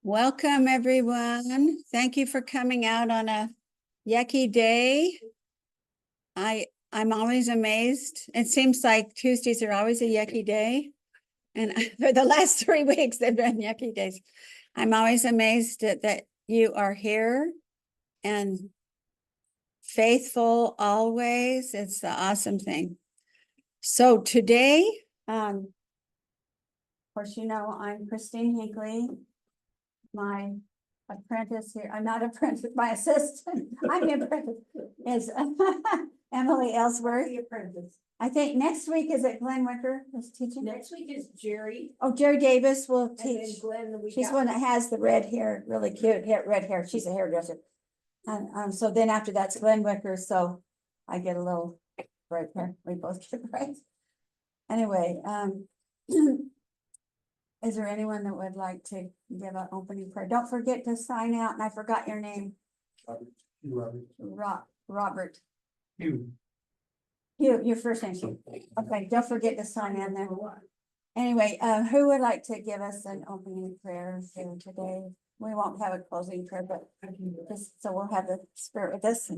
Welcome, everyone. Thank you for coming out on a yucky day. I'm always amazed. It seems like Tuesdays are always a yucky day. And for the last 3 weeks, they've been yucky days. I'm always amazed that you are here and faithful always. It's the awesome thing. So today, of course, you know, I'm Christine Hinckley. My apprentice here, I'm not apprentice, my assistant, I'm the apprentice, is Emily Ellsworth. The apprentice. I think next week is it Glenn Wicker is teaching? Next week is Jerry. Oh, Jerry Davis will And then teach. Glenn the week She's one that has the red hair, really cute red hair. She's a hairdresser. And so then after that's Glenn Wicker, so I get a little bright hair. We both get bright. Anyway, is there anyone that would like to give an opening prayer? Don't forget to sign out, and I forgot your name. Robert. You. Your first name. Okay, don't forget to sign in there. Anyway, who would like to give us an opening prayer here today? We won't have a closing prayer, but just so we'll have the Spirit with us.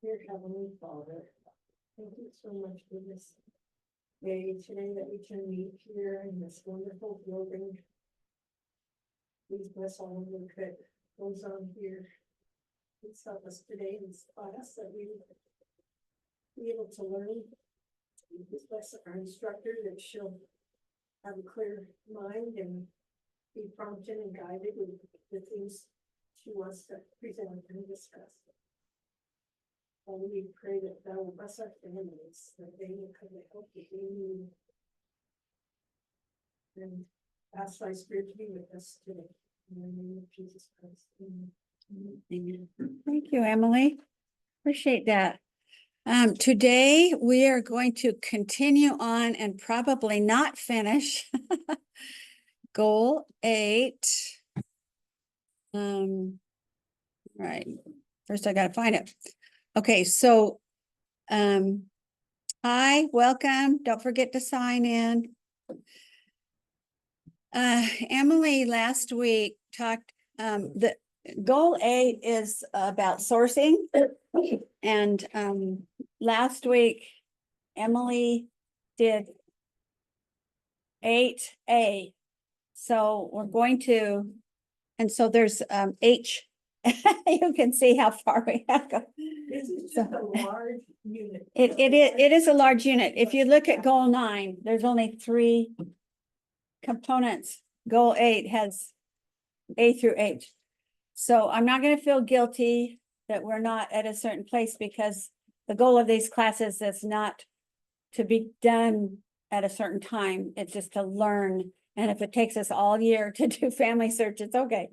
Dear Heavenly Father, thank you so much for this day today that we can meet here in this wonderful building. Please bless all of the work that goes on here. Please help us today in this class that we will be able to learn. Please bless our instructor that she'll have a clear mind and be prompted and guided with the things she wants to present and discuss. And we pray that thou will bless our families, that they will come to help that they need. And ask thy Spirit to be with us today. In the name of Jesus Christ. Amen. Amen. Thank you, Emily. Appreciate that. Today we are going to continue on and probably not finish Goal 8. Right. First I gotta find it. Okay, so hi, welcome. Don't forget to sign in. Emily last week talked, the Goal 8 is about sourcing. And last week, Emily did 8A. So we're going to, and so there's H. You can see how far we have to go. This is just a large unit. It is a large unit. If you look at Goal 9, there's only 3 components. Goal 8 has A through H. So I'm not going to feel guilty that we're not at a certain place, because the goal of these classes is not to be done at a certain time. It's just to learn. And if it takes us all year to do family search, it's okay.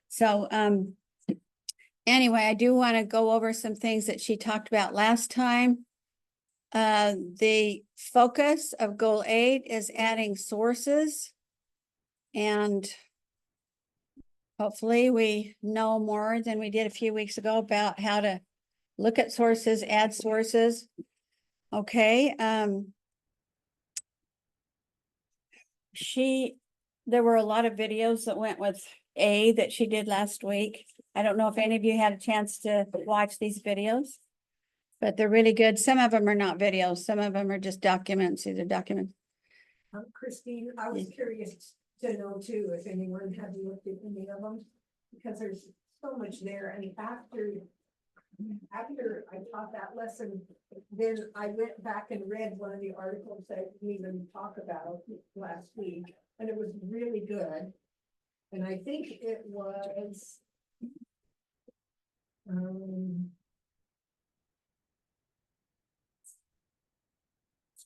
So anyway, I do want to go over some things that she talked about last time. The focus of Goal 8 is adding sources, and hopefully we know more than we did a few weeks ago about how to look at sources, add sources. Okay. There were a lot of videos that went with A that she did last week. I don't know if any of you had a chance to watch these videos, but they're really good. Some of them are not videos. Some of them are just documents. These are documents. Christine, I was curious to know too, if anyone had looked at any of them, because there's so much there. And after I taught that lesson, then I went back and read one of the articles that we even talked about last week, and it was really good. And I think it was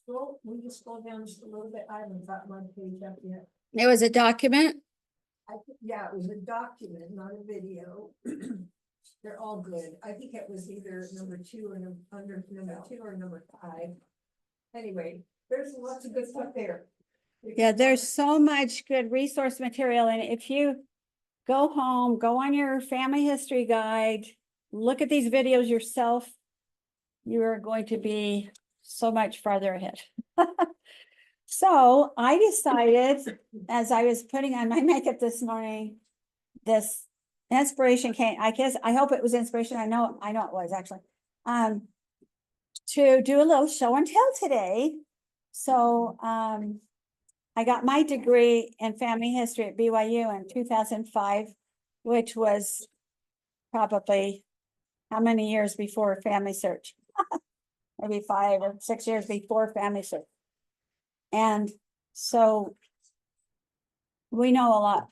will you scroll down just a little bit? I haven't got my page up yet. It was a document. Yeah, it was a document, not a video. They're all good. I think it was either number 2 or under number 2 or number 5. Anyway, there's lots of good stuff there. Yeah, there's so much good resource material. And if you go home, go on your family history guide, look at these videos yourself, you are going to be so much farther ahead. So I decided, as I was putting on my makeup this morning, this inspiration came, I guess, I hope it was inspiration. I know it was actually. To do a little show and tell today. So, I got my degree in family history at BYU in 2005, which was probably how many years before Family Search? Maybe 5 or 6 years before Family Search. And so we know a lot.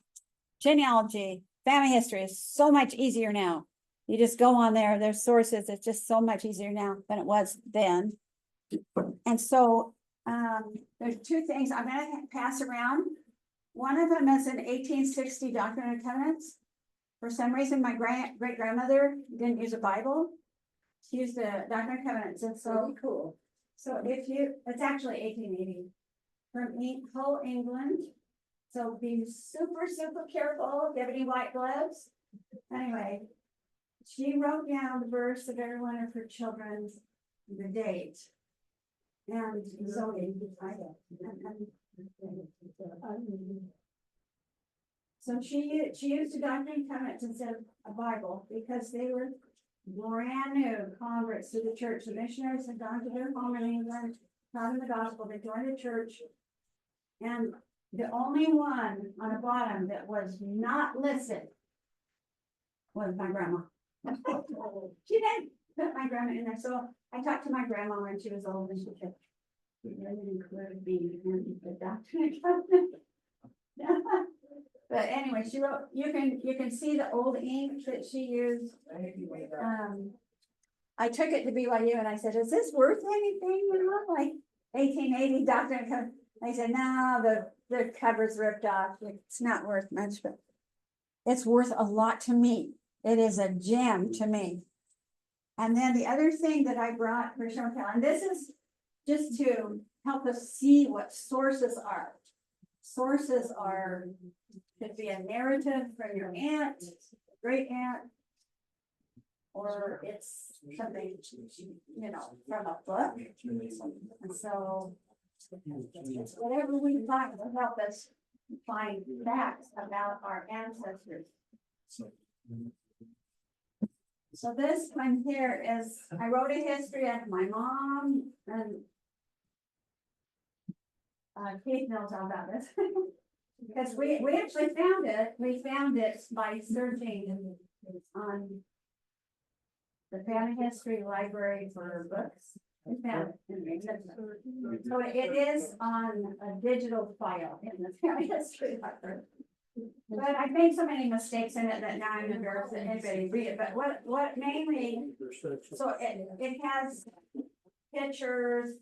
Genealogy, family history is so much easier now. You just go on there, there's sources, it's just so much easier now than it was then. And so there's 2 things I'm gonna pass around. One of them is an 1860 Doctrine and Covenants. For some reason, my great grandmother didn't use a Bible. She used a Doctrine and Covenants, and so cool. So it's actually 1880 from Hull, England. So be super, super careful. If you have any white gloves. Anyway, she wrote down the verse of every one of her children's, the date. And zoning. So she used a Doctrine and Covenants instead of a Bible because they were brand new converts to the church. The missionaries had gone to their home in England, taught them the gospel, they joined the church. And the only one on the bottom that was not listed was my grandma. She didn't put my grandma in there, so I talked to my grandma when she was old and she said, "It didn't include me in the Doctrine and Covenants." But anyway, she wrote, you can see the old ink that she used. I took it to BYU and I said, "Is this worth anything, you know, like 1880 Doctrine and Covenants?" They said, "No, the cover's ripped off. It's not worth much, but it's worth a lot to me. It is a gem to me." And then the other thing that I brought for show and tell, and this is just to help us see what sources are. Sources are, could be a narrative from your aunt, great aunt, or it's something, you know, from a book. And so it's whatever we find will help us find facts about our ancestors. So this one here is, I wrote a history of my mom, and Kate knows all about this. Because we actually found it, by searching on the Family History Library for books. We found it. So it is on a digital file in the Family History Library. But I made so many mistakes in it that now I'm embarrassed that anybody read it. But what mainly, so it has pictures,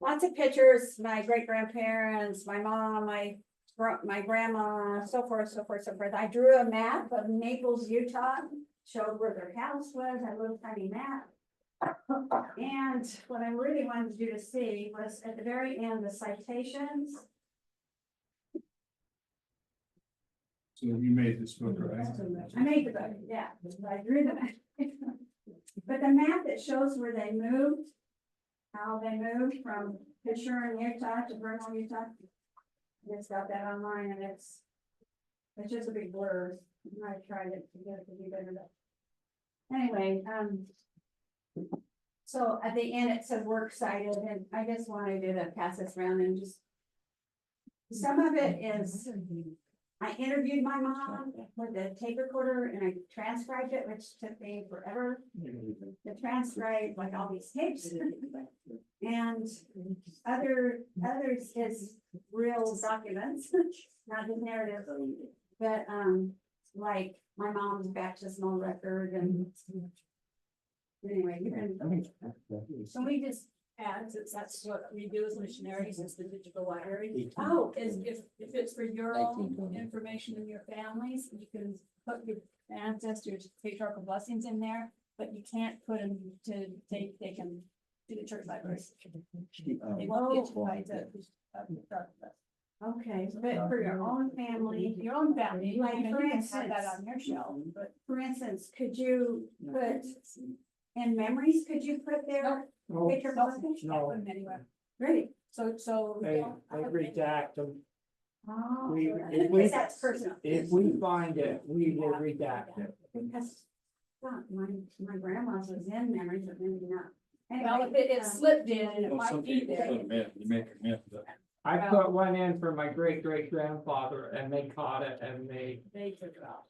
lots of pictures, my great grandparents, my mom, my grandma, so forth. I drew a map of Naples, Utah, showed where their house was, a little tiny map. And what I really wanted you to see was at the very end, the citations. So you made this book, right? I made the book, yeah, I drew the map. But the map that shows where they moved, how they moved from Fisher in Utah to Vernal, Utah. It's got that online and it's just a big blur. I tried it to get it to be better, but anyway, so at the end it said works cited, and I just wanted to pass this around and just, some of it is, I interviewed my mom with a tape recorder and I transcribed it, which took me forever to transcribe like all these tapes. And others is real documents, not the narrative, but like my mom's baptismal record and anyway, you can. So we just add, since that's what we do as missionaries, is the digital library. Oh, Is if it's for your own information and your families, you can put your ancestors' patriarchal blessings in there, but you can't put them to, they can do the church libraries. They won't get you by the. okay, but for your own family, You like can for have instance, that on your shelf, but for instance, could you put in memories, could you put their No, picture blessings? no, Put 'em anywhere. Really? So. they redact them. Oh. We- Because that's personal. If we find it, we will redact it. Because, my grandma's was in memories, but maybe not. Well, if it slipped in and it Well, might some be people there. put 'em in, you make a myth, but I put one in for my great grandfather and they caught it and they took it out.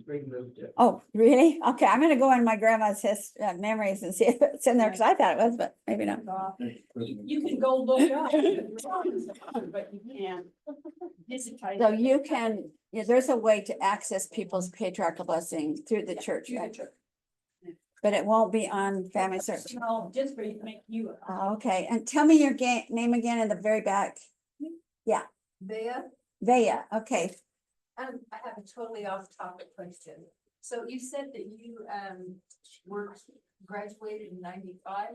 removed it. Oh, really? Okay, I'm gonna go in my grandma's memories and see if it's in there, because I thought it was, but maybe not. You can go look up, but you can't digitize. So it. you can, yeah, there's a way to access people's patriarchal blessing through the church, Through the right? church. But it won't be on Family Search. No, just for you to make you. Oh, okay, and tell me your name again in the very back. Bea, Vea, okay. I have a totally off-topic question. So you said that you, were graduated in 95?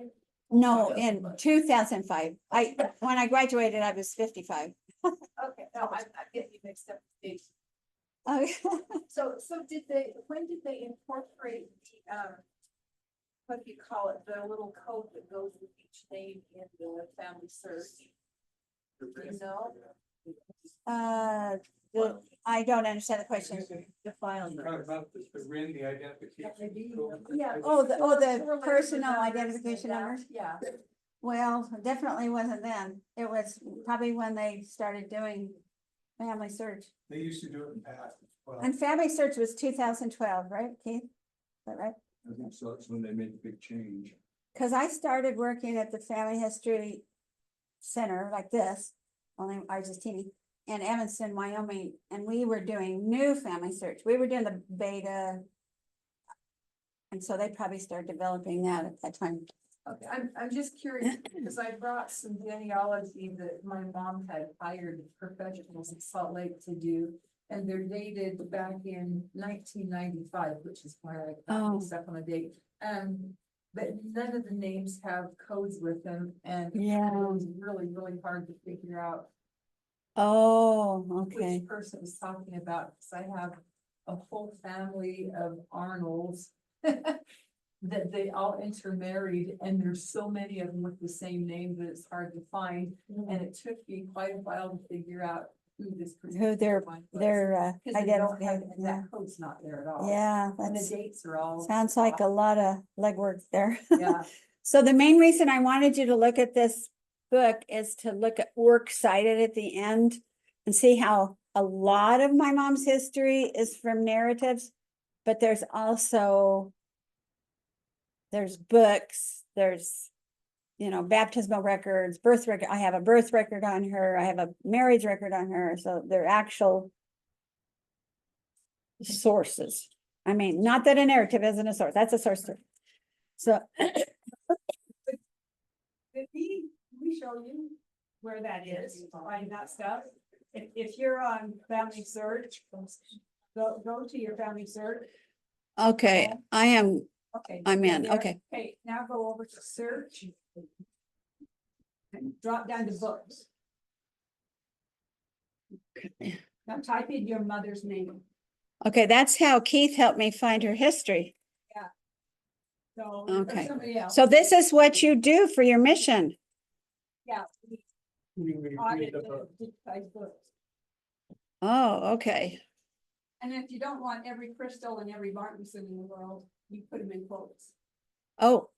No, in 2005. When I graduated, I was 55. Okay, no, I'm getting you mixed up with dates. Oh, So when did they incorporate the, what do you call it, the little code that goes with each name in the family search? Do you know? I don't understand the question. The file Talk about the RIN, the identification. code. Yeah. Oh, the Related personal numbers and identification that, numbers? Yeah. Well, definitely wasn't then. It was probably when they started doing Family Search. They used to do it in past as well. And Family Search was 2012, right, Keith? Is that right? I think so, that's when they made the big change. Because I started working at the Family History Center like this, only ours is teeny, in Evanston, Wyoming, and we were doing new Family Search. We were doing the beta. And so they probably started developing that at that time. Okay, I'm just curious, because I brought some genealogy that my mom had hired professionals in Salt Lake to do. And they're dated back in 1995, which is why I got mixed up on the date. But none of the names have codes with them, and Yeah. it was really, really hard to figure out Oh, okay. which person was talking about, because I have a whole family of Arnolds that they all intermarried, and there's so many of them with the same name that it's hard to find. And it took me quite a while to figure out who this. Who their Because identification. that code's not there at all. Yeah, And the that's, dates are all. sounds like a lot of legwork there. Yeah, So the main reason I wanted you to look at this book is to look at works cited at the end and see how a lot of my mom's history is from narratives, but there's also books, there's, baptismal records, birth record. I have a birth record on her. I have a marriage record on her. So they're actual sources. I mean, not that a narrative isn't a source. That's a source too. So If we show you where that is, find that stuff. If you're on Family Search, go to your Family Search. okay, I'm Okay. in. there. Okay. Okay, now go over to search. And drop down to books. Now type in your mother's name. Okay, that's how Keith helped me find her history. So. Okay. Somebody else. So this is what you do for your mission. Yeah. We read Audit the the book. digitized books. Oh, okay. And if you don't want every Crystal and every Martinson in the world, you put them in quotes, Oh,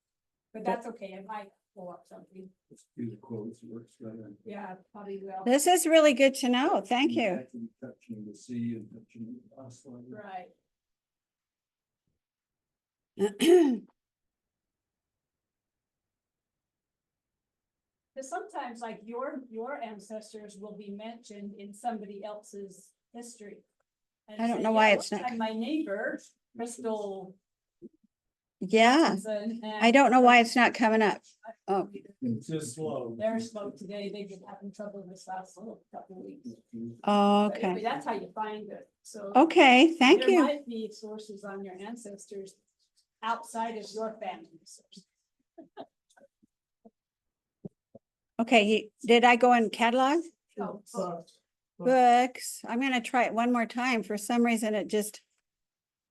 but that's okay, it might pull up something, Just use the quotes, it works better. yeah, probably will. this is really good to know. Thank you. Imagine touching the sea and touching the asphalt. Right, because sometimes like your ancestors will be mentioned in somebody else's history. And I don't say, know why "Yeah, it's looks not- like my neighbor, Crystal. Yeah, Johnson," I don't know why it's not coming up. Oh, It's just slow. They're slow today, they've been having trouble this last couple of weeks. But anyway, okay. that's how you find it, so. Okay, thank There you. might be sources on your ancestors outside of your family source. Okay, did I go in catalog? So, Books. I'm gonna try it one more time. For some reason, it just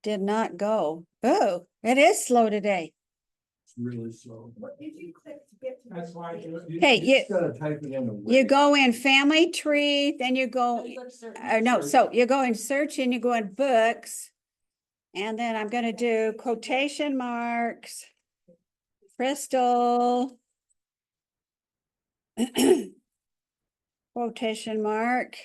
did not go. Oh, it is slow today. really slow. What did you click to get to? That's this why. page? Okay, you- just gotta type it in. You go in family tree, then you go, So you go to search. no, so you go in search and you go in books. And then I'm gonna do quotation marks. Crystal. Quotation mark,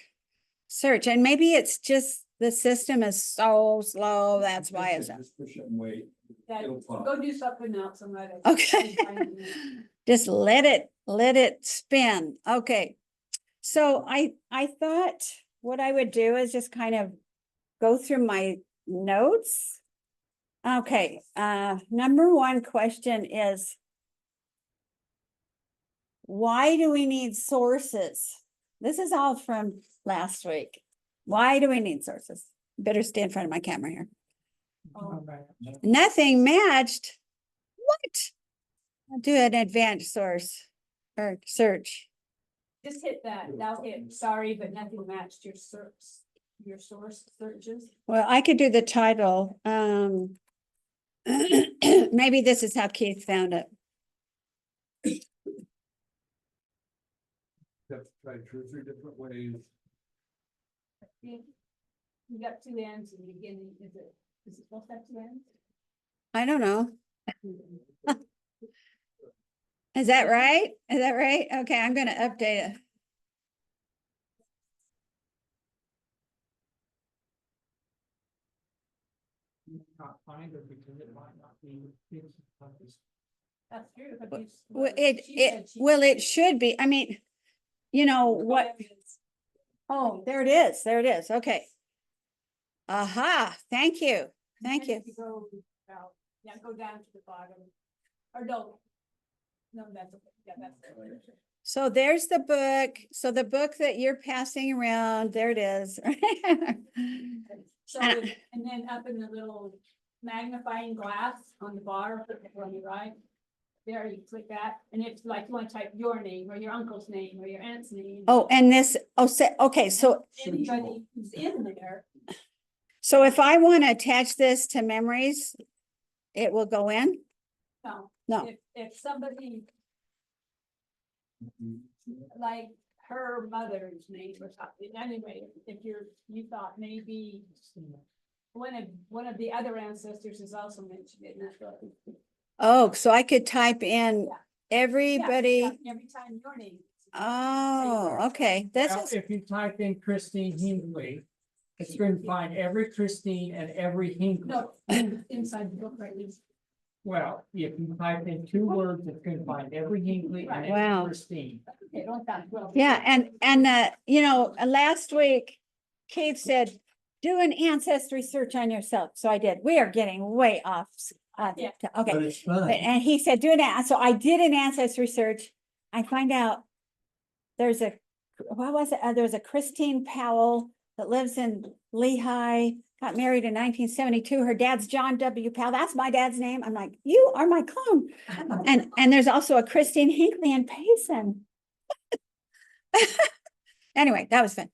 search, and maybe it's just the system is so slow, that's why it's. Just push it and wait. That- It'll pop. Go do something else, I'm ready. Okay. Just let it spin. Okay. So I thought what I would do is just kind of go through my notes. Okay, number one question is, why do we need sources? This is all from last week. Why do we need sources? Better stay in front of my camera here. Oh, Nothing matched. What? I'll do an advanced source or search. just hit that, now hit, sorry, but nothing matched your search, your source searches. Well, I could do the title. Maybe this is how Keith found it. You have to try 2 or 3 different ways. You got 2 ends in the beginning, is it supposed to have 2 ends? I don't know. Is that right? Is that right? Okay, I'm gonna update it. Not find it because it might not be. That's true. but Well, you- Well, she it should be. I mean, you know what? Oh, there it is. There it is. Okay. Aha, thank you. Thank And you. if go out, yeah, go down to the bottom, or no. No, that's, okay. Yeah, that's. So there's the book. So the book that you're passing around, there it is. So, and then up in the little magnifying glass on the bar, on the right. There, you click that, and if like you want to type your name or your uncle's name or your aunt's name. Oh, and this, okay, so Anybody who's in there, so if I want to attach this to memories, it will go in? no. No. If somebody like her mother's name or something, anyway, if you thought maybe one of the other ancestors is also mentioned in that book. Oh, so I could type in Yeah. everybody. Yeah, every time your name. Oh, okay, this Well, is, if you type in Christine Hinckley, it's going to find every Christine and every Hinckley. No, inside the book, right? Well, if you type in 2 words, it's going to find every Hinckley and Wow. every Christine. Okay, don't sound well. yeah, and you know, last week, Keith said, do an ancestry search on yourself. So I did. We are getting way off. Yeah. Okay. But it's fun. And he said, do an, so I did an ancestry search. I find out there's a, what was it? There was a Christine Powell that lives in Lehigh, got married in 1972. Her dad's John W. Powell. That's my dad's name. I'm like, you are my clone. And there's also a Christine Hinckley in Payson. Anyway, that was fun.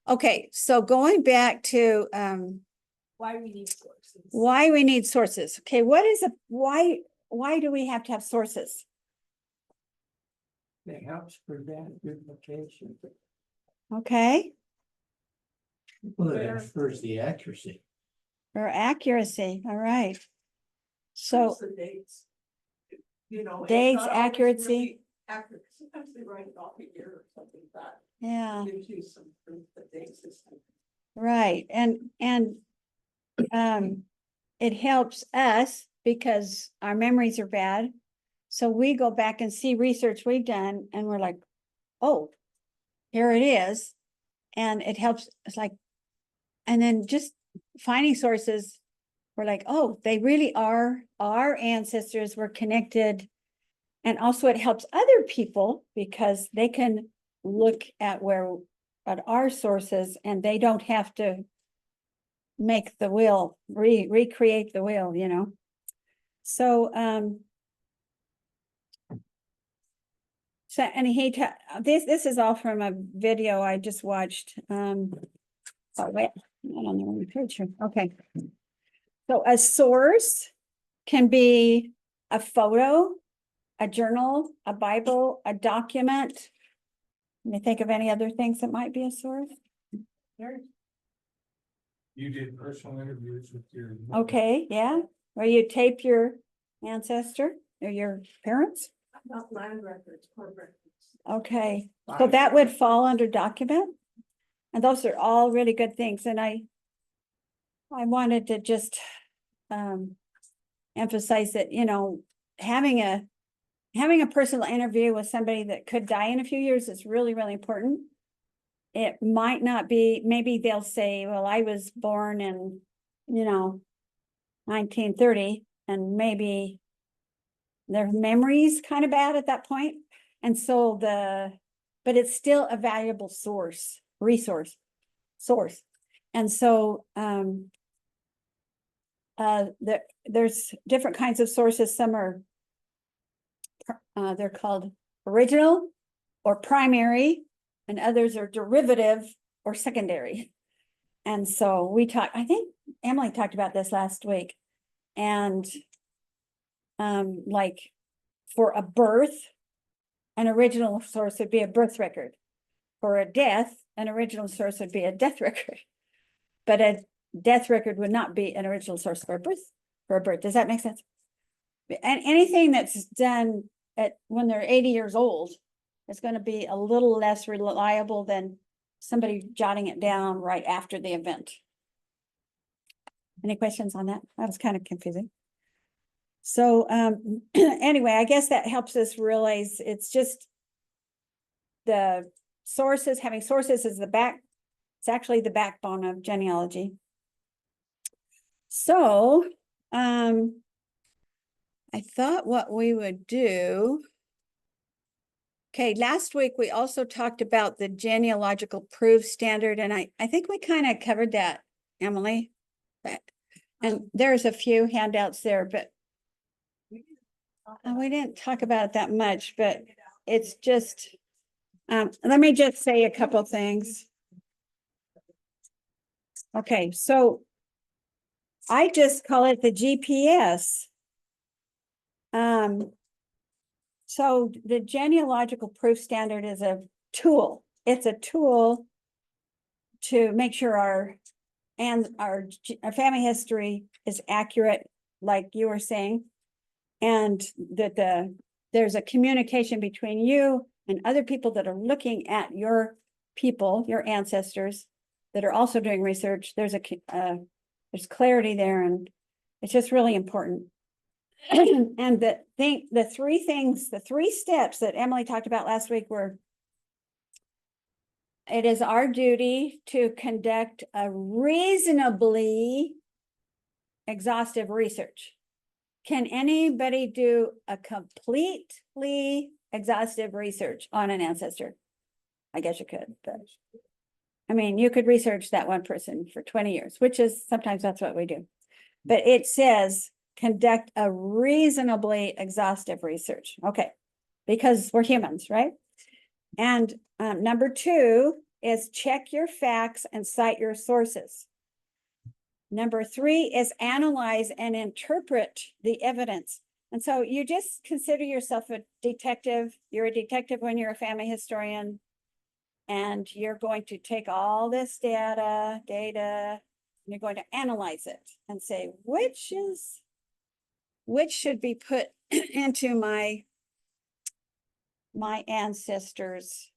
Okay, so going back to Why we need sources. why we need sources. Okay, what is why do we have to have sources? It helps prevent duplication. Okay, Well, it infers the accuracy. for accuracy, all right. So, The dates. You know. it's Dates, not always accuracy. really accurate. Sometimes they write it off a year or something like that. yeah, Gives you some proof that they exist. right, and it helps us because our memories are bad. So we go back and see research we've done and we're like, oh, here it is. And it helps, it's like, and then just finding sources, we're like, oh, they really are, our ancestors were connected. And also it helps other people because they can look at our sources and they don't have to make the wheel, recreate the wheel, you know? So, and this is all from a video I just watched. Oh, wait, not on the wrong page here. Okay. So a source can be a photo, a journal, a Bible, a document. Can you think of any other things that might be a source? You did personal interviews with your. Okay, yeah, where you tape your ancestor or your parents. Not land records, court records. Okay, so that would fall under document. And those are all really good things, and I wanted to just emphasize that, you know, having a personal interview with somebody that could die in a few years is really, really important. It might not be, maybe they'll say, well, I was born in, you know, 1930, and maybe their memory's kind of bad at that point. And so but it's still a valuable source. And so there's different kinds of sources. Some are they're called original or primary, and others are derivative or secondary. And so I think Emily talked about this last week. And like for a birth, an original source would be a birth record. For a death, an original source would be a death record. But a death record would not be an original source for a birth. Does that make sense? And anything that's done when they're 80 years old is going to be a little less reliable than somebody jotting it down right after the event. Any questions on that? That was kind of confusing. So anyway, I guess that helps us realize it's just the sources. Having sources is it's actually the backbone of genealogy. So I thought what we would do. Okay, last week we also talked about the genealogical proof standard, and I think we kind of covered that, Emily. And there's a few handouts there, but we didn't talk about it that much, but it's just, let me just say a couple things. Okay, so I just call it the GPS. So the genealogical proof standard is a tool. It's a tool to make sure our family history is accurate, like you were saying, and that there's a communication between you and other people that are looking at your people, your ancestors, that are also doing research. There's clarity there, and it's just really important. And the three steps that Emily talked about last week were: it is our duty to conduct a reasonably exhaustive research. Can anybody do a completely exhaustive research on an ancestor? I guess you could, but I mean, you could research that one person for 20 years, which is sometimes that's what we do. But it says conduct a reasonably exhaustive research. Okay, because we're humans, right? And number 2 is check your facts and cite your sources. Number 3 is analyze and interpret the evidence. And so you just consider yourself a detective. You're a detective when you're a family historian, and you're going to take all this data, and you're going to analyze it and say, which should be put into my ancestors'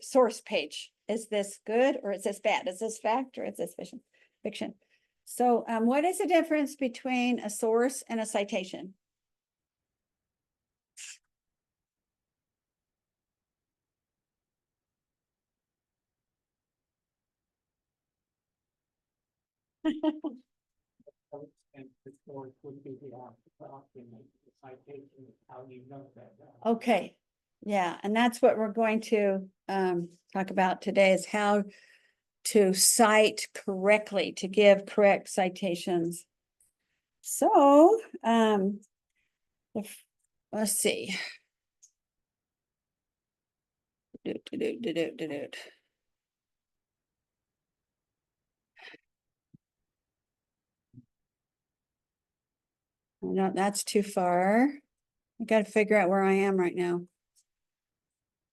source page. Is this good or is this bad? Is this fact or is this fiction? So what is the difference between a source and a citation? And the source would be the document, the citation is how you know that. Okay, yeah, and that's what we're going to talk about today, is how to cite correctly, to give correct citations. So let's see. No, that's too far. I gotta figure out where I am right now.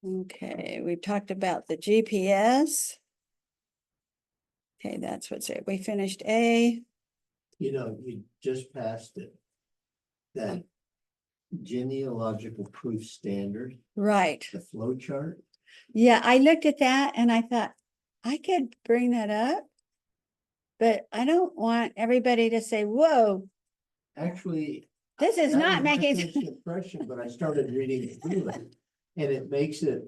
Okay, we've talked about the GPS. Okay, that's what's it. We finished A. You know, you just passed it. That genealogical proof standard, Right. the flow chart. Yeah, I looked at that and I thought, I could bring that up. But I don't want everybody to say, whoa, Actually. this is that not was my making. first impression, but I started reading through it, and it makes it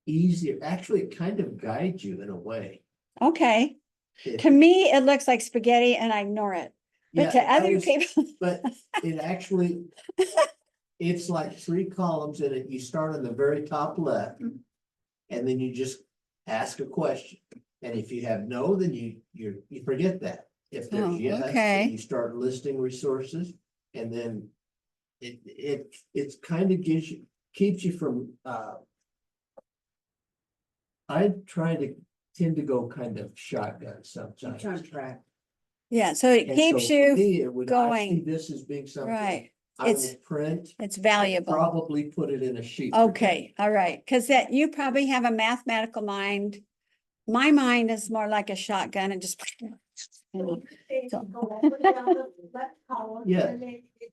easier. Actually, it kind of guides you in a way. Okay, It- to me, it looks like spaghetti and I ignore it. But yeah, to I other was- people, But it actually, it's like 3 columns in it. You start on the very top left. And then you just ask a question. And if you have no, then you forget that. If Oh, there's yes, okay. then you start listing resources. And then it's kind of keeps you from, I tend to go kind of shotgun sometimes. on track. yeah, so it And keeps so for you, me, when I see going. this as being something. right, I will it's- print. it's and valuable. Probably put it in a sheet. Okay, all right, because that you probably have a mathematical mind. My mind is more like a shotgun and just. you know, They So- go over down the left column. Yeah. And then it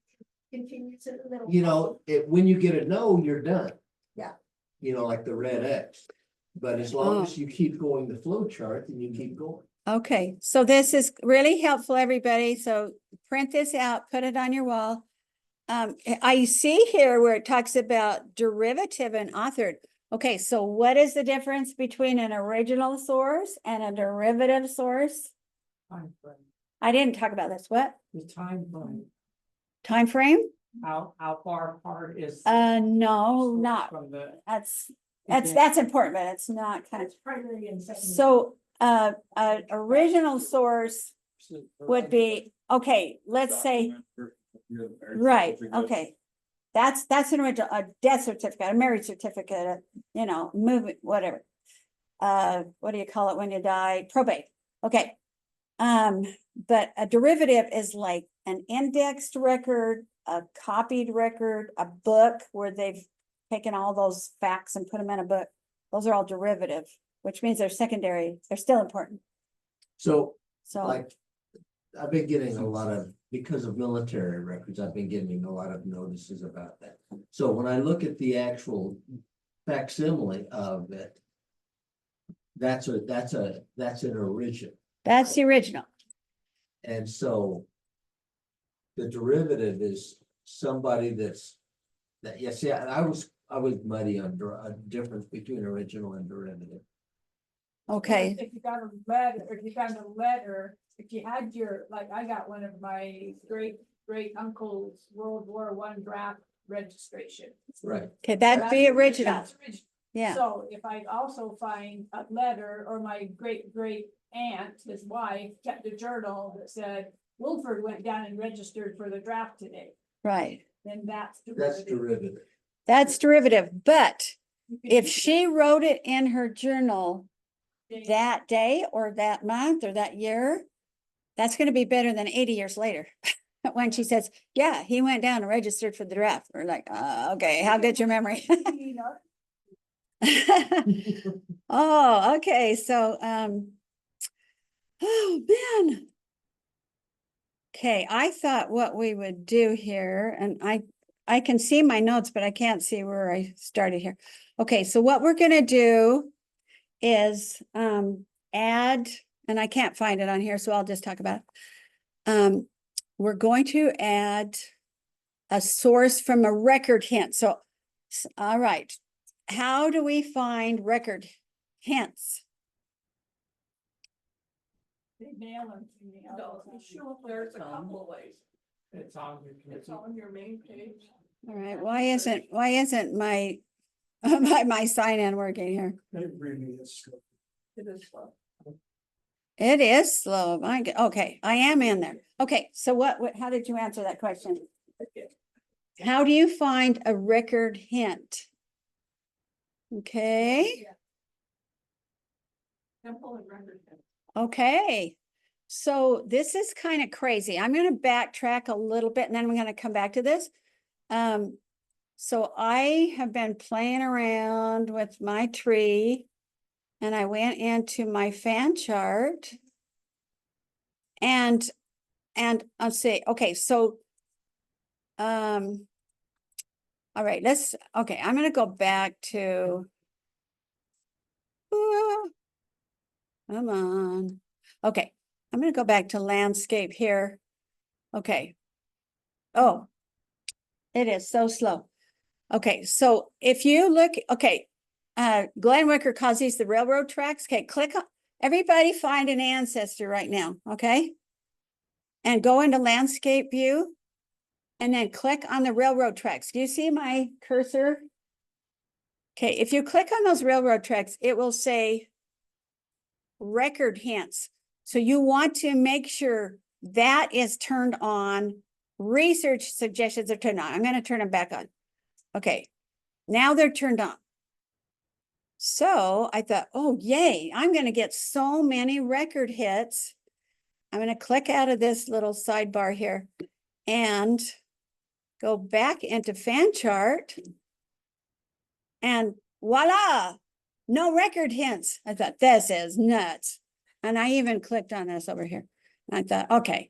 continues in the middle. You know, when you get a no, you're done. Yeah. You know, like the red X. But as long as you keep going the flow chart, then you keep going. Okay, so this is really helpful, everybody. So print this out, put it on your wall. I see here where it talks about derivative and authored. Okay, so what is the difference between an original source and a derivative source? Time frame. I didn't talk about this. What? The time frame, Time frame? how far apart is? No, not, From the. that's important, but it's not kind of. That's primary and secondary. So, original source would be, okay, let's say, right, okay. That's an original, a death certificate, a marriage certificate, you know, moving, whatever. What do you call it when you die? Probate. Okay. But a derivative is like an indexed record, a copied record, a book where they've taken all those facts and put them in a book. Those are all derivative, which means they're secondary. They're still important. So So, like, I've been getting a lot of, because of military records, I've been getting a lot of notices about that. So when I look at the actual facsimile of it, that's an original. that's the original. And so the derivative is somebody yes, yeah, and I was muddy on a difference between original and derivative. Okay. If you got a letter, if you had your, like, I got one of my great uncle's World War I draft registration. Right. Okay, that'd be original. That's original. Yeah. So if I also find a letter, or my great aunt, his wife, kept a journal that said, Wilford went down and registered for the draft today, Right. then that's That's derivative. derivative. That's derivative. But You can if use she wrote it in her journal it. that day or that month or that year, that's going to be better than 80 years later. When she says, yeah, he went down and registered for the draft. We're like, okay, how good's your memory? You know, Oh, okay. So, oh man. Okay, I thought what we would do here, and I can see my notes, but I can't see where I started here. Okay, so what we're gonna do is add, and I can't find it on here, so I'll just talk about it. We're going to add a source from a record hint. So, all right, how do we find record hints? they mail them to me. Sure, there's a couple ways. It's on your. It's on your main page. All right, why isn't my my sign-in working here? It is slow. It is slow. Okay, I am in there. Okay, so how did you answer that question? How do you find a record hint? Okay, Temple and record. okay. So this is kind of crazy. I'm gonna backtrack a little bit and then I'm gonna come back to this. So I have been playing around with my tree and I went into my fan chart. And I'll say, okay, so all right, okay, I'm gonna go back to come on. Okay, I'm gonna go back to landscape here. Okay. Oh, it is so slow. Okay, so if you look, okay, Glenn Wicker calls these the railroad tracks. Okay, click on, everybody find an ancestor right now, okay? And go into landscape view and then click on the railroad tracks. Do you see my cursor? Okay, if you click on those railroad tracks, it will say record hints. So you want to make sure that is turned on. Research suggestions are turned on. I'm going to turn them back on. Okay, now they're turned on. So I thought, oh, yay, I'm going to get so many record hits. I'm going to click out of this little sidebar here and go back into fan chart. And voila, no record hints. I thought, this is nuts. And I even clicked on this over here. And I thought, okay.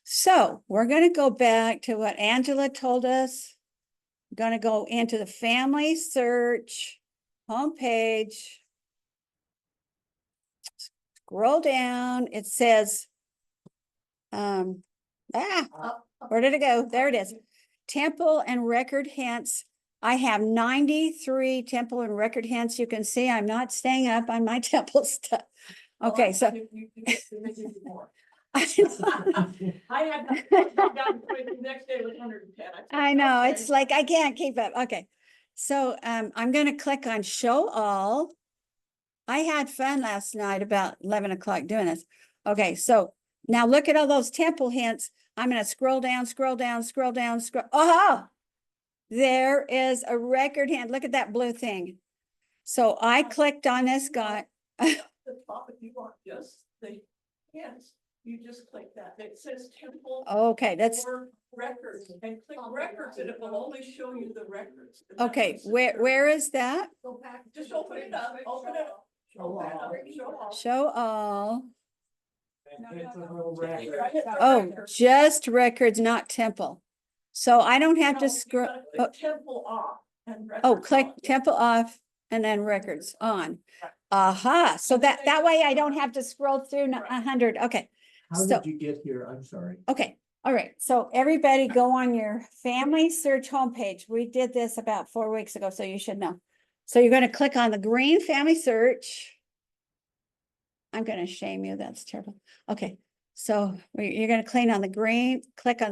So we're going to go back to what Angela told us. We're going to go into the family search homepage. Scroll down. It says, where did it go? There it is. Temple and record hints. I have 93 temple and record hints. You can see I'm not staying up on my temple stuff. Okay, so I had the next day was 110. I know, it's like I can't keep up. Okay. So I'm going to click on show all. I had fun last night about 11 o'clock doing this. Okay, so now look at all those temple hints. I'm going to scroll down, scroll down, scroll down, scroll. Oh, there is a record hint. Look at that blue thing. So I clicked on this guy. The top, if you want just the hints, you just click that. It says temple. Okay, that's or records, and click records and it will only show you the records. And that's okay. what's Where secure. is that? Go back, just open it up, open it up. Show all. Show all. It's a little record. Oh, just records, not temple. So I don't have to scroll. Oh, Temple off. And oh, records click on. temple off and then records on. Aha. So that way I don't have to scroll through 100. Okay. How So, did you get here? I'm sorry. okay. All right. So everybody go on your family search homepage. We did this about 4 weeks ago, so you should know. So you're going to click on the green family search. I'm going to shame you. That's terrible. Okay. So you're going to click on the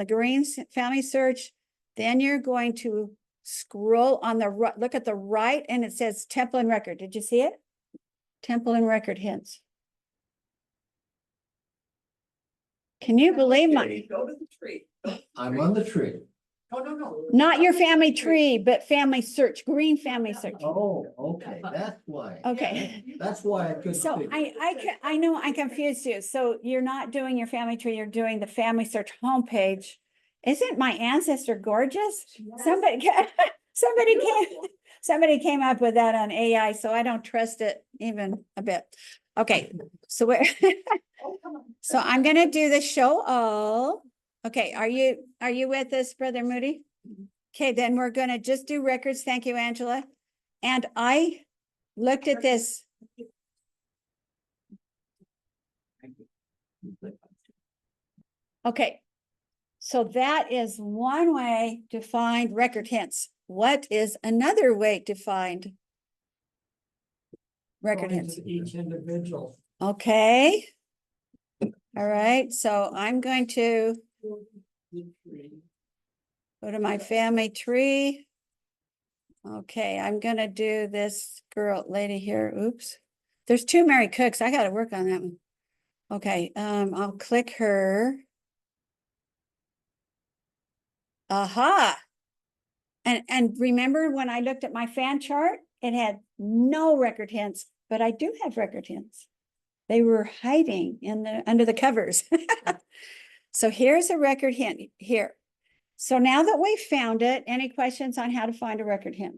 green family search. Then you're going to scroll on the right, look at the right, and it says temple and record. Did you see it? Temple and record hints. Can you believe my, Go to the tree. I'm on the tree. No. not your family tree, but family search, green family search. Oh, okay, that's why. Okay. That's why I couldn't. So figure. I know I confused you. So you're not doing your family tree, you're doing the family search homepage. Isn't my ancestor gorgeous? Somebody came up with that on AI, so I don't trust it even a bit. Okay, so so I'm gonna do the show all. Okay, are you with us, Brother Moody? Okay, then we're gonna just do records. Thank you, Angela. And I looked at this. Okay, so that is one way to find record hints. What is another way to find record Going hints? to each individual. Okay. All right, so I'm going to go to my family tree. Okay, I'm gonna do this lady here. Oops. There's 2 Mary Cooks. I gotta work on that one. Okay, I'll click her. Aha. And remember when I looked at my fan chart, it had no record hints, but I do have record hints. They were hiding in under the covers. So here's a record hint here. So now that we found it, any questions on how to find a record hint?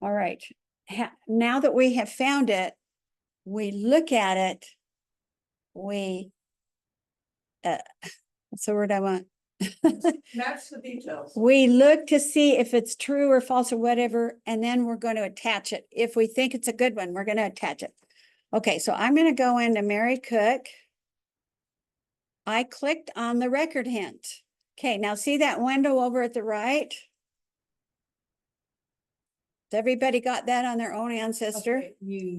All right, now that we have found it, we look at it, what's the word I want? Match the details. We look to see if it's true or false or whatever, and then we're going to attach it. If we think it's a good one, we're going to attach it. Okay, so I'm going to go into Mary Cook. I clicked on the record hint. Okay, now see that window over at the right? Has everybody got that on their own ancestor? Okay,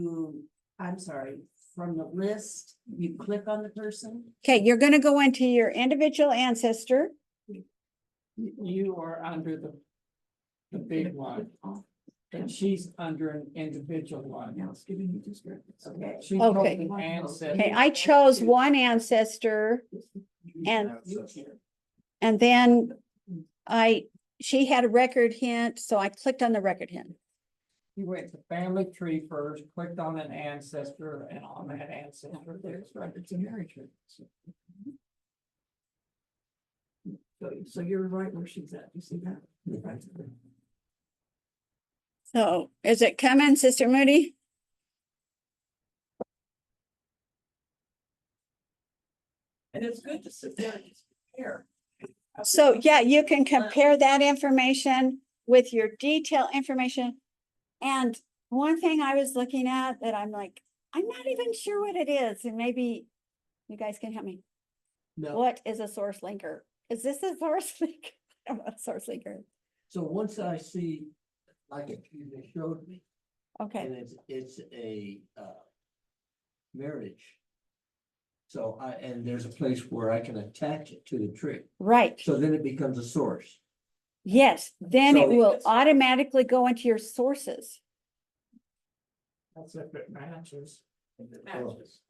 I'm sorry, from the list, you click on the person? Okay, you're going to go into your individual ancestor. You are under the big one, and she's under an individual one. Now it's giving you descriptions. Okay. She's Okay. talking ancestor. Okay, I chose one ancestor and then she had a record hint, so I clicked on the record hint. You went to family tree first, clicked on an ancestor, and on that ancestor, there's records and marriage. So you're right where she's at, you see that? So is it coming, Sister Moody? And it's good to sit there and just compare. So yeah, you can compare that information with your detailed information. And one thing I was looking at that I'm like, I'm not even sure what it is, and maybe you guys can help me. No, What is a source linker? Is this a source link? I don't know what a source linker. so once I see, like you just showed me, Okay, and it's a marriage. So and there's a place where I can attach it to the tree, right. so then it becomes a source. Yes, then it So- will automatically go into your sources. That's if it matches. Matches.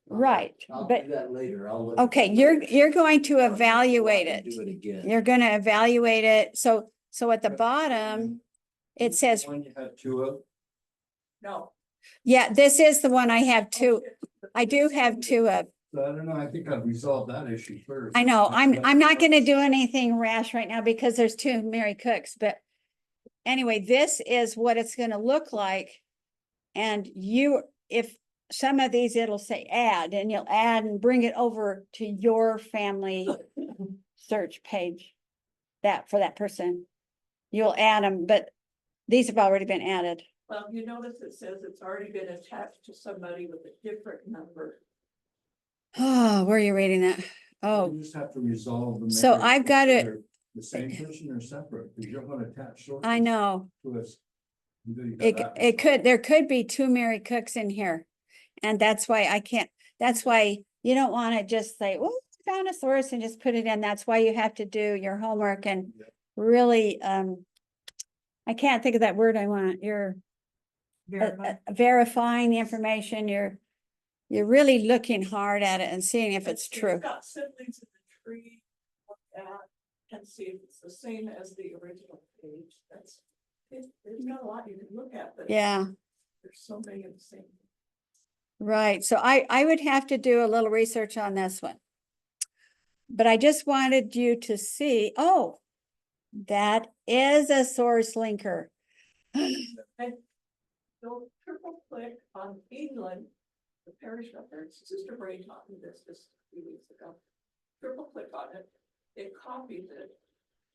Right, I'll but- do that later, I'll look. Okay, you're going to evaluate I can it. Do it again. You're gonna evaluate it. So at the bottom, it says, One you have two of. No. yeah, this is the one I have two. I do have two of. So I don't know, I think I've resolved that issue first. I know, I'm not gonna do anything rash right now because there's two Mary Cooks, but anyway, this is what it's gonna look like. And if some of these, it'll say add, and you'll add and bring it over to your family search page. For that person, you'll add them, but these have already been added. Well, you notice it says it's already been attached to somebody with a different number. Oh, where are you reading that? Oh, You just have to resolve the. So marriage, I've got it- whether The same person or separate, because you're gonna attach sources. I know. To us. There could be two Mary Cooks in here. And that's why I can't, that's why you don't want to just say, well, I found a source and just put it in. That's why you have to do your homework and really, I can't think of that word I want. You're verifying the information. You're really looking hard at it and seeing if it's true. Got siblings in the tree, look at and see if it's the same as the original page. It's got a lot you can look at, but Yeah, there's so many of the same. right. So I would have to do a little research on this one. But I just wanted you to see, oh, that is a source linker. Don't triple click on England, the parish records. Sister Bray taught me this just a few weeks ago. Triple click on it, it copies it.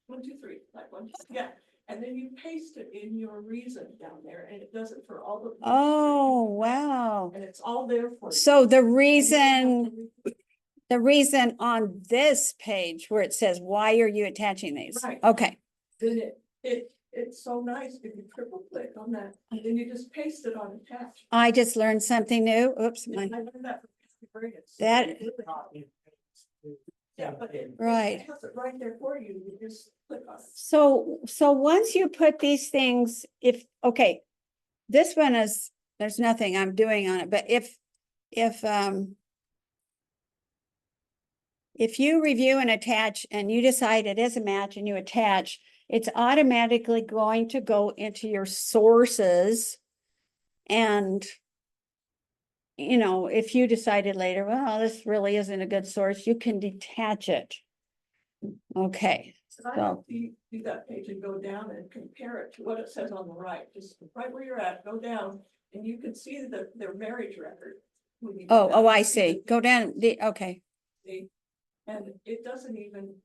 1, 2, 3, like 1, 2, yeah. And then you paste it in your reason down there, and it does it for all the. Oh, wow. And it's all there for you. So the And you don't have reason, to the reason on this page where it says, why are you attaching these? Right. Okay, Then it's so nice if you triple click on that, and then you just paste it on attach. I just learned something new. Oops, And my, I learned that from Sister Bray. It's That- really good. Yeah, but it Right. has it right there for you, you just click on it. so once you put these things, okay, this one is, there's nothing I'm doing on it, but if you review and attach and you decide it is a match and you attach, it's automatically going to go into your sources. And you know, if you decided later, well, this really isn't a good source, you can detach it. Okay, And I so, hope you do that page and go down and compare it to what it says on the right, just right where you're at, go down, and you can see their marriage record. when you go down. I You see, the go down, okay. See, and it doesn't even,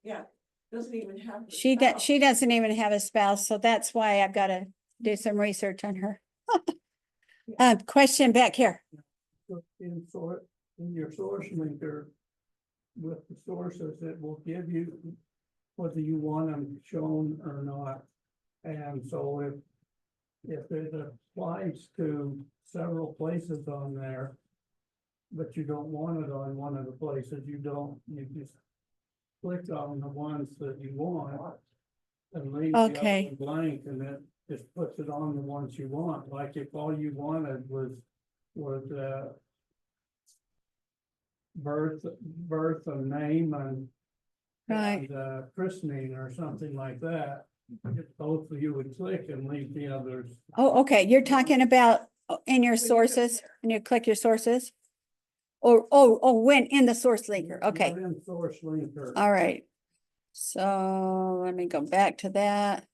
doesn't even have. the She spouse. she doesn't even have a spouse, so that's why I've got to do some research on her. Question back here. In your source linker with the sources, it will give you whether you want them shown or not. And so if it applies to several places on there, but you don't want it on one of the places, you just click on the ones that you want and leave the other Okay. one blank, and it just puts it on the ones you want. Like if all you wanted was birth and name and Right. christening or something like that, both of you would click and leave the others. Oh, okay, you're talking about in your sources, and you click your sources? Or, when in the source linker, okay, You're in source linker. all right. So let me go back to that.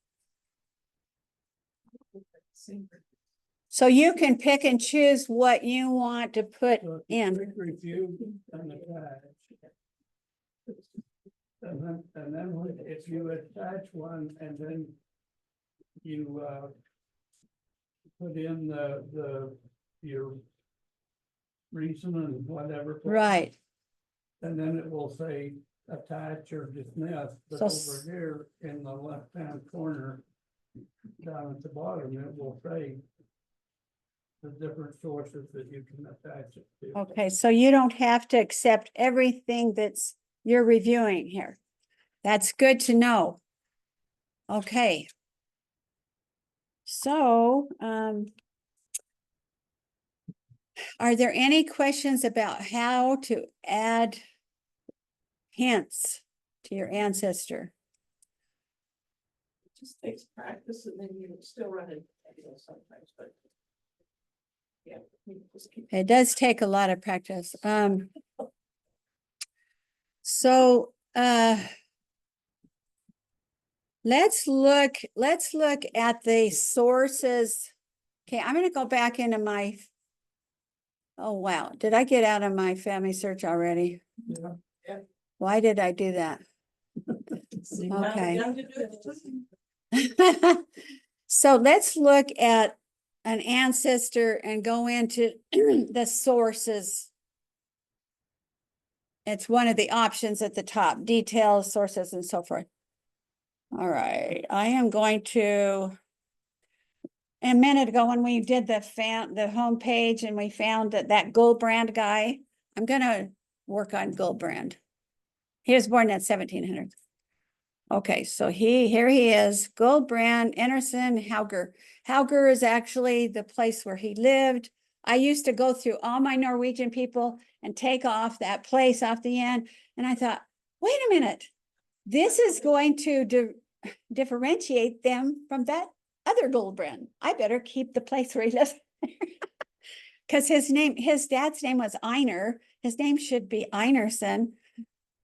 So you can pick and choose what you want to put So if you in. click review and attach. And then if you attach one and then you put in your reason and whatever. Right, And then it will say attach or dismiss, but So over here in the left-hand corner, down at the bottom, it will say the different sources that you can attach it to. okay, so you don't have to accept everything you're reviewing here. That's good to know. Okay. So, are there any questions about how to add hints to your ancestor? It just takes practice and then you still run into it sometimes, but. Yeah. you just keep- It does take a lot of practice. So, let's look at the sources. Okay, I'm gonna go back into my. Oh, wow. Did I get out of my family search already? Yeah. Why did I do that? See, now Okay. you're done to do it. So let's look at an ancestor and go into the sources. It's one of the options at the top, details, sources, and so forth. All right, I am going to. A minute ago, when we did the homepage and we found that Goldbrand guy, I'm gonna work on Goldbrand. He was born at 1700. Okay, so here he is, Goldbrand, Anderson, Hauger. Hauger is actually the place where he lived. I used to go through all my Norwegian people and take off that place off the end. And I thought, wait a minute, this is going to differentiate them from that other Goldbrand. I better keep the place where he lives. Because his dad's name was Einar. His name should be Einarson.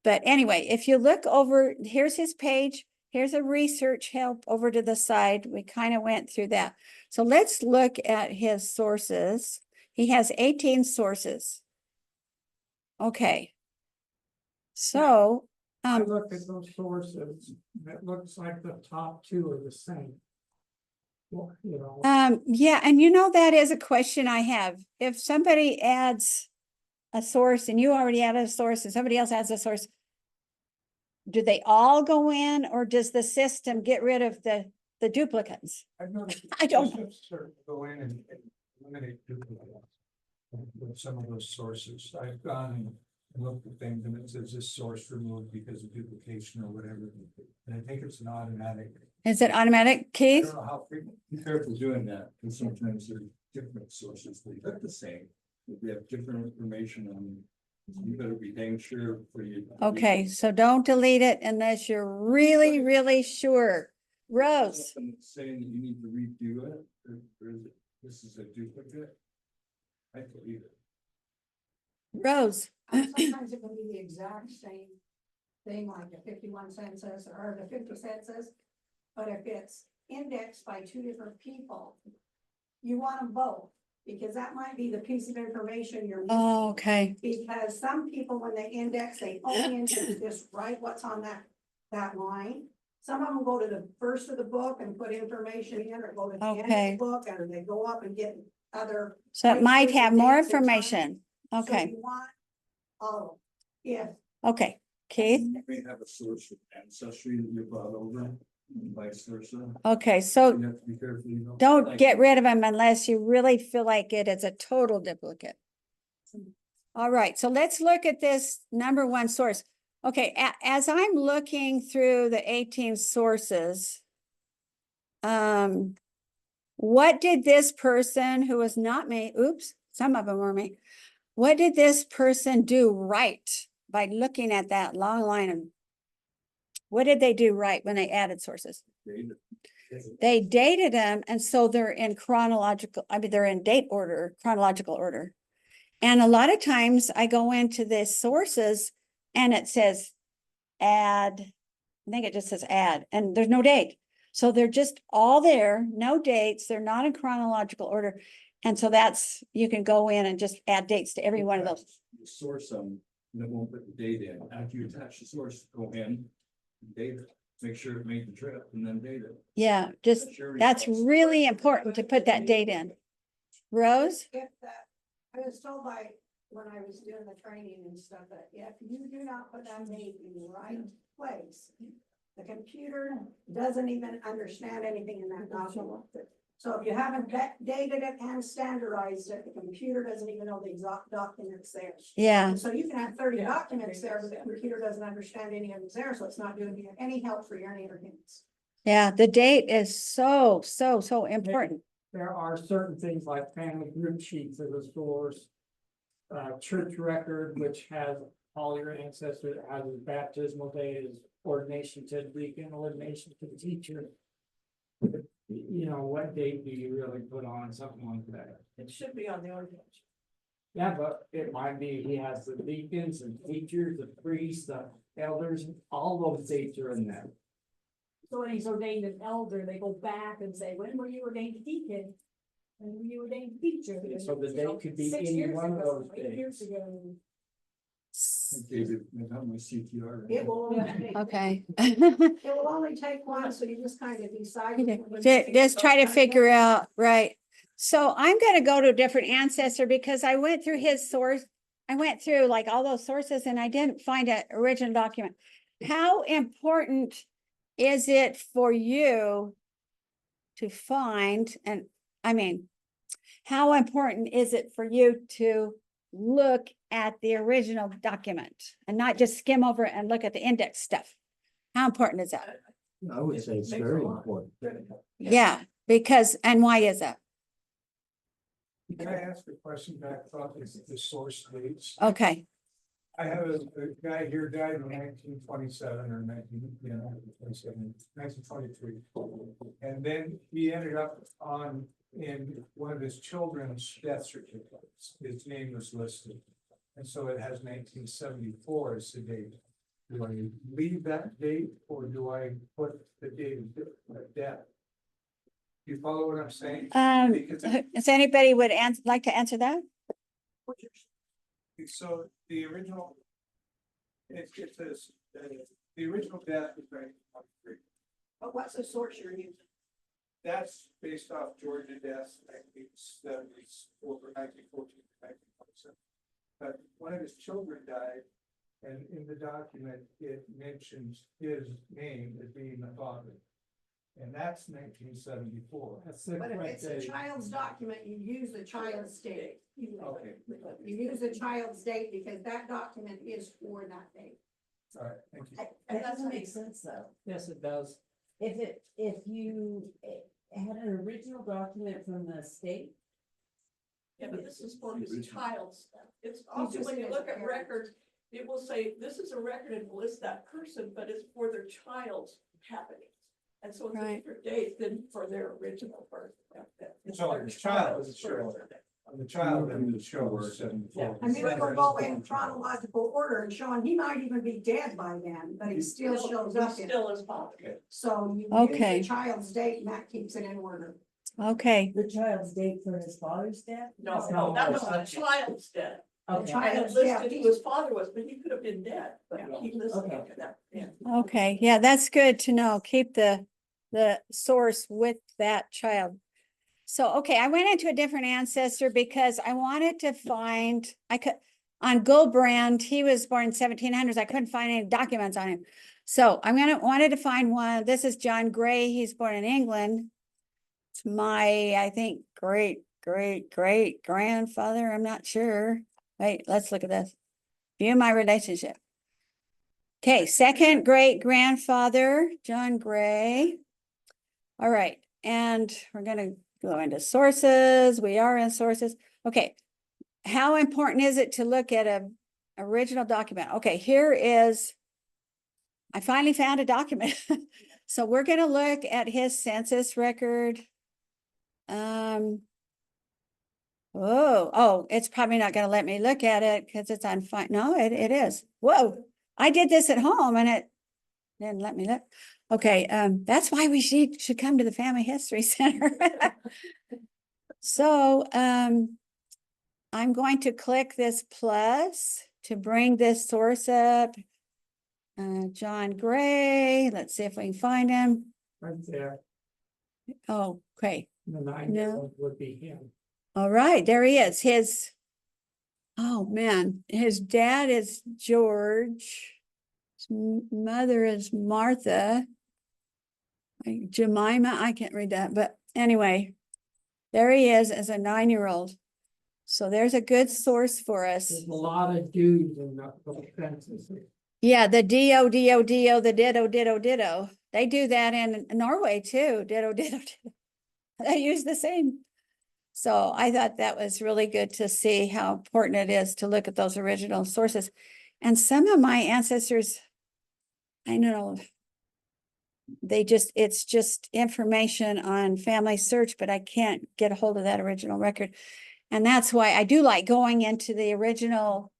But anyway, if you look over, here's his page. Here's a research help over to the side. We kind of went through that. So let's look at his sources. He has 18 sources. Okay. So, I look at those sources, it looks like the top two are the same. Well, you know. yeah, and you know, that is a question I have. If somebody adds a source and you already added a source and somebody else adds a source, do they all go in, or does the system get rid of the duplicates? I've noticed. I don't systems sort of go in and eliminate duplicates with some of those sources. I've gone and looked at things and it says this source removed because of duplication or whatever. And I think it's an automatic. Is it automatic, I Keith? don't know how frequent. Be careful doing that, because sometimes they're different sources, they look the same, but they have different information on them. You better be dang sure for you. Okay, so don't delete it unless you're really, really sure. Rose, Something saying that you need to redo it, or is it, this is a duplicate? I believe it. Rose, Sometimes it can be the exact same thing, like the 51 census or the 50 census. But if it's indexed by two different people, you want them both, because that might be the piece of information you're. oh, okay, Because some people, when they index, they only index just write what's on that line. Some of them go to the first of the book and put information in, or go to the end of Okay. the book, and they go up and get other. so it might places have and more dates and times. information, So okay, you want all of them. Yeah, okay, Keith, You may have a source of ancestry that you brought over, and vice versa. okay, so You have to be careful, you know. don't Like, get rid of them unless you really feel like it is a total duplicate. All right, so let's look at this number one source. Okay, as I'm looking through the 18 sources, what did this person who was not me, oops, some of them were me. What did this person do right by looking at that long line of, what did they do right when they added sources? data. They dated them, and so they're in chronological, I mean, they're in date order, chronological order. And a lot of times I go into the sources and it says add, I think it just says add, and there's no date. So they're just all there, no dates, they're not in chronological order. And so that's, you can go in and just add dates to every one of those. You source them, and it won't put the date in. After you attach the source, go in, date it, make sure it made the trip, and then date it. Yeah, just, your that's response. really important to put that date in. Rose? if that, I was told by, when I was doing the training and stuff, that if you do not put that date in the right place, the computer doesn't even understand anything in that document. So if you haven't dated it and standardized it, the computer doesn't even know the exact documents there. Yeah, And so you can have 30 documents there, but the computer doesn't understand any of it's there, so it's not doing you any help for your interviews. yeah, the date is so important. There are certain things like family group sheets as a source. Church record, which has all your ancestors, has his baptismal date, his ordination to the deacon, ordination to the teacher. You know, what date do you really put on something like that? It should be on the ordinance. Yeah, but it might be, he has the deacons and teachers, the priests, the elders, all those dates are in there. So when he's ordained an elder, they go back and say, when were you ordained a deacon? When were you ordained a teacher? So the You know, date could be 6 any years one of ago, those 8 years dates. ago. David, I have my CTR. It will only take, Okay. it will only take one, so you just kind of decide. Just try to figure out, right? So I'm gonna go to a different ancestor because I went through his source. I went through like all those sources and I didn't find an original document. How important is it for you to find, and I mean, how important is it for you to look at the original document and not just skim over it and look at the index stuff? How important is that? I would say it's very important. Yeah, because, and why is that? Can I ask a question back about the source dates? Okay, I have a guy here died in 1927 or 1923. And then he ended up in one of his children's death certificates. His name was listed. And so it has 1974 as the date. Do I leave that date or do I put the date of death? You follow what I'm saying? Because does anybody would like to answer that? so the original. It says, the original death was 1923. But what's the source you're using? That's based off Georgia deaths, 1970s, over 1914 to 1927. But one of his children died, and in the document, it mentions his name as being the father. And that's 1974. That's the But if correct it's a date. child's document, you use the child's date. Okay, You use the child's date because that document is for that date. all right, thank you. That doesn't make sense though. Yes, it does. If you had an original document from the state. Yeah, but this is for his Original. child stuff. It's also, when you look at records, it will say, this is a record and list that person, but it's for their child's happenings. And so it's a Right. different date than for their original birth. So his child is child's sure. birth. The child in the show is 74. I mean, we'll go in chronological order and show him, he might even be dead by then, but he still shows up in it. Still is father. So you use Okay. the child's date and that keeps it in order. Okay, The child's date for his father's death? No, that was the child's dead. The Okay, I had child's listed death. who his father was, but he could have been dead, but he listed Okay. after that, yeah. okay, yeah, that's good to know. Keep the source with that child. So, okay, I went into a different ancestor because I wanted to find, on Goldbrand, he was born in 1700s. I couldn't find any documents on him. So wanted to find one. This is John Gray. He's born in England. It's my, I think, great grandfather. I'm not sure. Wait, let's look at this. View my relationship. Okay, second great grandfather, John Gray. All right, and we're gonna go into sources. We are in sources. Okay, how important is it to look at a original document? Okay, here is, I finally found a document. So we're gonna look at his census record. Oh, it's probably not gonna let me look at it because it's on fine. No, it is. Whoa, I did this at home and it didn't let me look. Okay, that's why we should come to the Family History Center. So, I'm going to click this plus to bring this source up. John Gray, let's see if we can find him. Right there, Oh, okay. the 9-year-old would be him. All right, there he is. Oh man, his dad is George. His mother is Martha. Jemima, I can't read that, but anyway, there he is as a 9-year-old. So there's a good source for us. There's a lot of dudes in the census. Yeah, the the ditto. They do that in Norway too. Ditto. They use the same. So I thought that was really good to see how important it is to look at those original sources. And some of my ancestors, I know, it's just information on family search, but I can't get a hold of that original record. And that's why I do like going into the original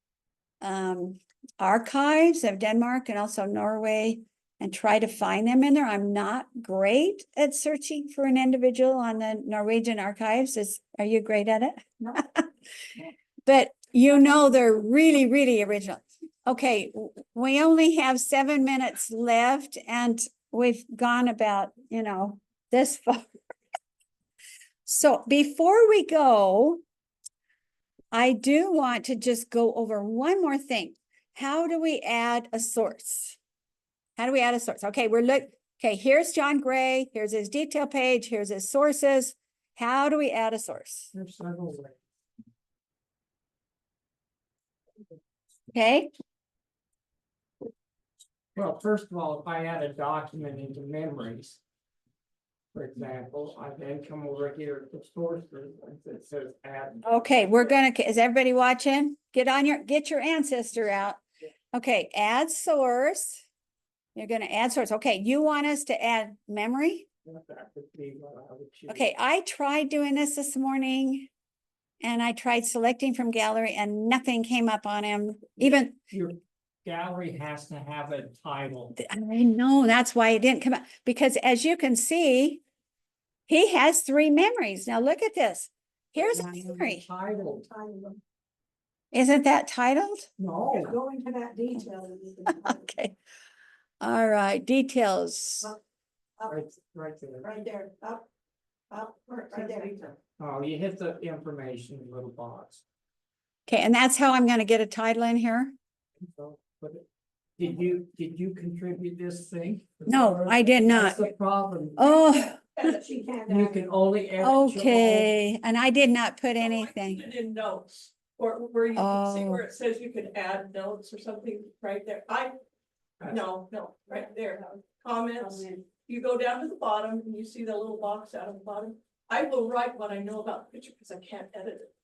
archives of Denmark and also Norway and try to find them in there. I'm not great at searching for an individual on the Norwegian archives. Are you great at it? No. But you know, they're really, really original. Okay, we only have 7 minutes left and we've gone about, this far. So before we go, I do want to just go over one more thing. How do we add a source? How do we add a source? Okay, okay, here's John Gray. Here's his detail page. Here's his sources. How do we add a source? There's several ways. Okay, Well, first of all, if I add a document into memories, for example, I then come over here to sources and it says add. okay, is everybody watching? Get your ancestor out. Okay, add source. You're gonna add source. Okay, you want us to add memory? That would be what I would choose. Okay, I tried doing this morning and I tried selecting from gallery and nothing came up on him. Even, Your gallery has to have a title. I know, that's why it didn't come up. Because as you can see, he has 3 memories. Now look at this. Here's a memory. Title. Isn't that titled? No. Go into that detail. Okay. All right, details. Right there. Right there, up, right there. Oh, you hit the information little box. Okay, and that's how I'm gonna get a title in here? So, but did you contribute this thing? No, I did That's not. the problem. Oh, She can't. You can only edit. your own- okay, and I did not put Oh, I anything. put it in notes, or where you can see Oh. where it says you can add notes or something right there. No, right there, comments. You go down to the bottom and you see the little box out of the bottom. I will write what I know about the picture because I can't edit it.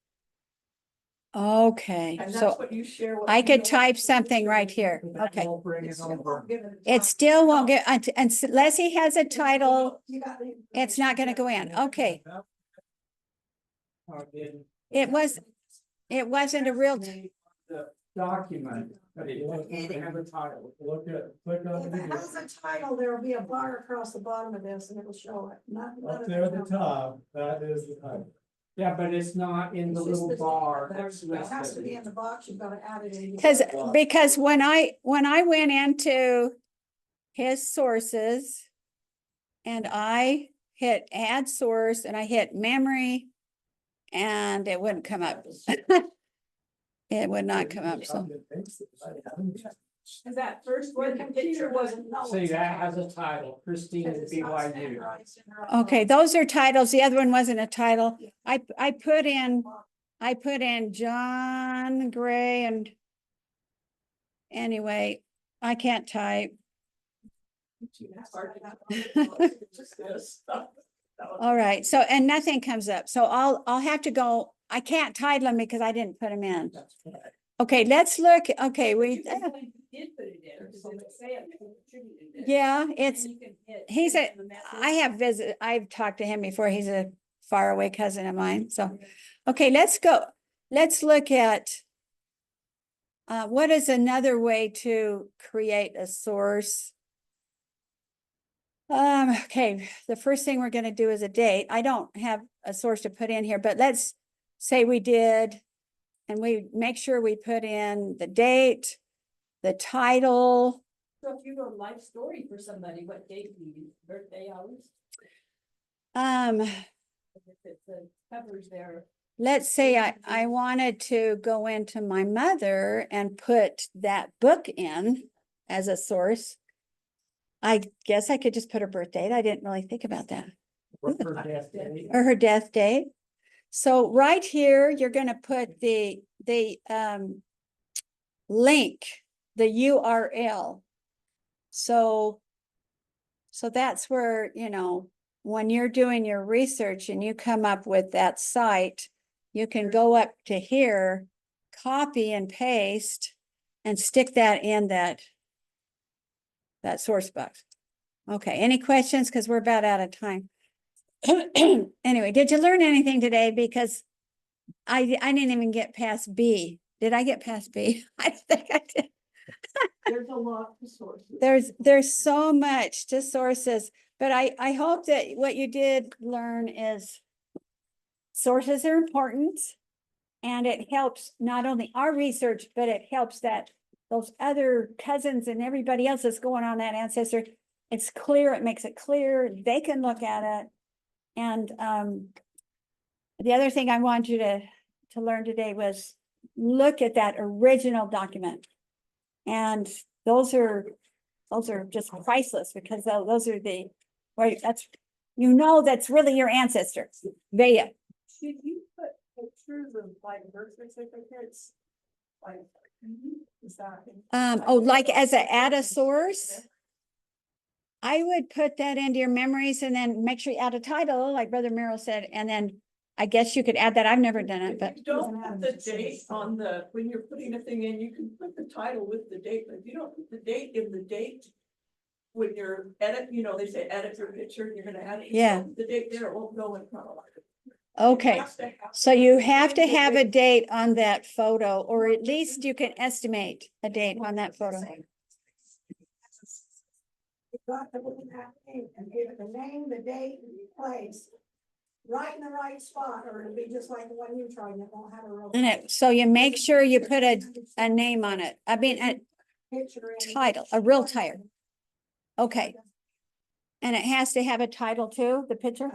Okay, And that's so what you share. what I you could know type about the something picture. right here. Okay. We'll bring it over. It still won't get, unless he has a title, You got the it's not gonna go in. Okay, Oh, it didn't. It wasn't a real, The document, but it doesn't have a title. Look at, click on If it has a title, there'll be a bar across the bottom of this and it'll show it. None Up of there at them the have- top, that is the title. Yeah, but it's not in the It's just little the- bar. It has to be in the box, you've got to add it in. because when I went into his sources and I hit add source and I hit memory and it wouldn't come up. It would not come up, so. And that first Your one, the computer picture doesn't wasn't. know. See, it's that a has a title, title, Christine because it's not BYU. standardized in our Okay, those are titles. The other one wasn't a title. I put in John Gray and anyway, I can't type. All right, so, and nothing comes up. So I'll have to go, I can't title them because I didn't put them in. Okay, let's look, okay, we, Did put it in, because it would say it contributed it. yeah, And it's, you can hit he's send a, the message. I have visit, I've talked to him before. He's a faraway cousin of mine, so. Okay, let's go, let's look at what is another way to create a source? Okay, the first thing we're gonna do is a date. I don't have a source to put in here, but let's say we did, and we make sure we put in the date, the title. So if you wrote a life story for somebody, what date do you use? Birthday, hours? If it covers their, Let's say I wanted to go into my mother and put that book in as a source. I guess I could just put her birth date. I didn't really think about that. What's her death date? Or her death date. So right here, you're gonna put the link, the URL. So that's where, you know, when you're doing your research and you come up with that site, you can go up to here, copy and paste, and stick that in that source box. Okay, any questions? Because we're about out of time. Anyway, did you learn anything today? Because I didn't even get past B. Did I get past B? I think I did. There's a lot of sources. There's so much to sources, but I hope that what you did learn is sources are important. And it helps not only our research, but it helps that those other cousins and everybody else that's going on that ancestor. It's clear, it makes it clear, they can look at it. And the other thing I want you to learn today was look at that original document. And those are just priceless because those are the, right, that's, you know, that's really your ancestor, Vaya. Should you put pictures of like birth certificates? Like, is that? Oh, like as a add a source? I would put that into your memories and then make sure you add a title, like Brother Merrill said, and then I guess you could add that. I've never done it, but. If you don't put the date on the, when you're putting a thing in, you can put the title with the date, but if you don't put the date in the date. When you're edit, you know, they say edit your picture, and you're gonna add it. you Yeah. don't put the date there, it won't go in chronological. Okay, so you have to have a date on that photo, or at least you can estimate a date on that photo. You've got to put that name and give it the name, the date, and the place. Right in the right spot, or it'll be just like the one you tried, and it won't have a real. And it, so you make sure you put a name on it. I mean, a Picture in. title, a real title. Okay, and it has to have a title too, the picture?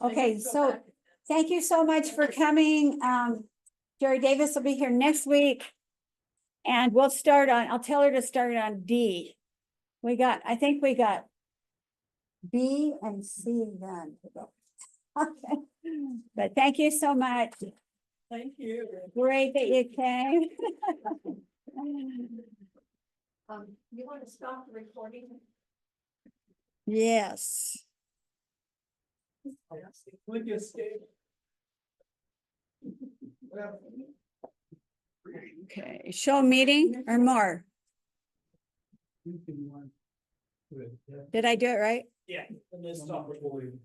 Okay, so thank you so much for coming. Jerry Davis will be here next week. And we'll start on, I'll tell her to start on D. I think we got B and C done. Okay, but thank you so much. Thank you. Great that you came. You wanna stop the recording? Yes. Would you stay? Okay, show meeting or more? Did I do it right? Yeah. And this stop recording.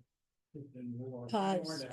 Pause.